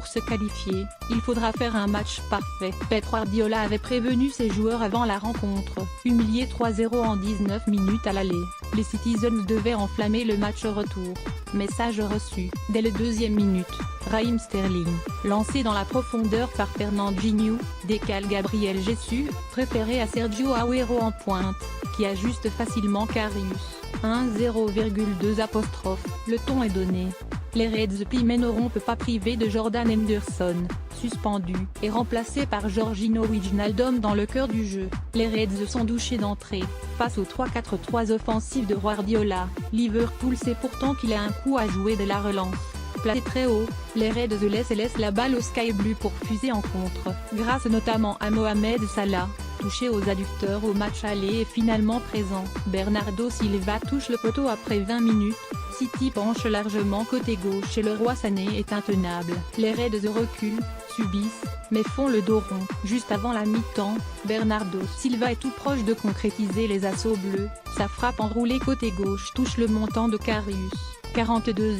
pour se qualifier, il faudra faire un match parfait. Pep Guardiola avait prévenu ses joueurs avant la rencontre. Humiliés 3-0 en 19 minutes à l'aller, les Citizens devaient enflammer le match au retour. Message reçu, dès le 2e minute, Raheem Sterling, lancé dans la profondeur par Fernandinho, décale Gabriel Jesus, préféré à Sergio Agüero en pointe, qui ajuste facilement Karius. 1-0,2 Le ton est donné. Les Reds Piments n'auront pas privé de Jordan Henderson, suspendu, et remplacé par Georginio Wijnaldum dans le cœur du jeu. Les Reds sont douchés d'entrée. Face au 3-4-3 offensif de Guardiola, Liverpool sait pourtant qu'il a un coup à jouer dès la relance. Placé très haut, les Reds laissent la balle au Sky Blue pour fuser en contre, grâce notamment à Mohamed Salah, touché aux adducteurs au match aller et finalement présent. Bernardo Silva touche le poteau après 20 minutes. City penche largement côté gauche et le roi Sané est intenable. Les Reds reculent, subissent, mais font le dos rond. Juste avant la mi-temps, Bernardo Silva est tout proche de concrétiser les assauts bleus. Sa frappe enroulée côté gauche touche le montant de Karius. 42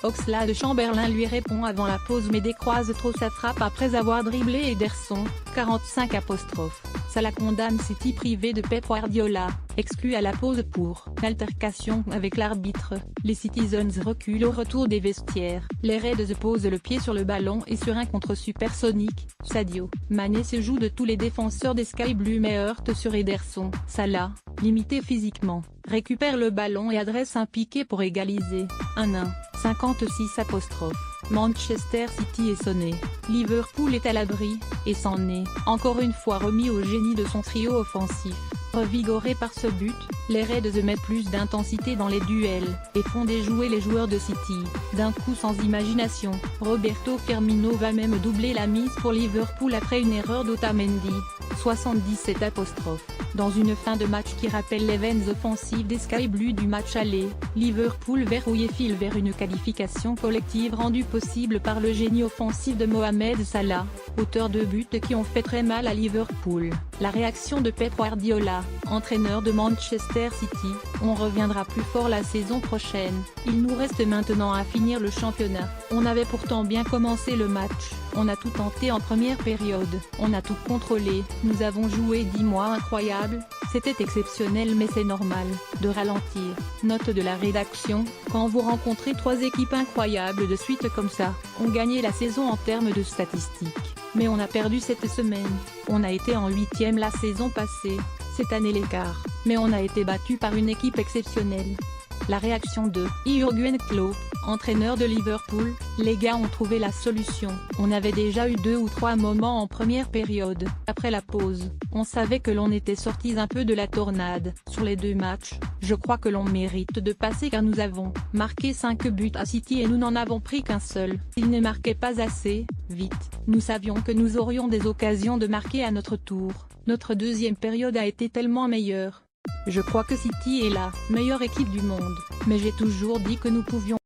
Oxlade-Chamberlain lui répond avant la pause mais décroise trop sa frappe après avoir dribblé Ederson. 45 Salah condamne City privé de Pep Guardiola, exclu à la pause pour altercation avec l'arbitre. Les Citizens reculent au retour des vestiaires. Les Reds posent le pied sur le ballon et sur un contre supersonique, Sadio Mané se joue de tous les défenseurs des Sky Blues mais heurte sur Ederson. Salah, limité physiquement, récupère le ballon et adresse un piqué pour égaliser. 1-1, 56 Manchester City est sonné, Liverpool est à l'abri, et s'en est, encore une fois remis au génie de son trio offensif. Revigorés par ce but, les Reds mettent plus d'intensité dans les duels, et font déjouer les joueurs de City. D'un coup sans imagination, Roberto Firmino va même doubler la mise pour Liverpool après une erreur d'Otamendi. 77 Dans une fin de match qui rappelle les veines offensives des Sky Blues du match aller, Liverpool verrouillé file vers une qualification collective rendue possible par le génie offensif de Mohamed Salah, auteur de buts qui ont fait très mal à Liverpool. La réaction de Pep Guardiola, entraîneur de Manchester City: on reviendra plus fort la saison prochaine, il nous reste maintenant à finir le championnat. On avait pourtant bien commencé le match, on a tout tenté en première période, on a tout contrôlé, nous avons joué 10 mois incroyables, c'était exceptionnel mais c'est normal, de ralentir. Note de la rédaction: quand vous rencontrez 3 équipes incroyables de suite comme ça, on gagnait la saison en termes de statistiques. Mais on a perdu cette semaine. On a été en 8e la saison passée, cette année l'écart, mais on a été battu par une équipe exceptionnelle. La réaction de Jürgen Klopp, entraîneur de Liverpool: les gars ont trouvé la solution. On avait déjà eu 2 ou 3 moments en première période. Après la pause, on savait que l'on était sortis un peu de la tornade. Sur les 2 matchs, je crois que l'on mérite de passer car nous avons marqué 5 buts à City et nous n'en avons pris qu'un seul. Ils ne marquaient pas assez vite. Nous savions que nous aurions des occasions de marquer à notre tour. Notre deuxième période a été tellement meilleure. Je crois que City est la meilleure équipe du monde, mais j'ai toujours dit que nous pouvions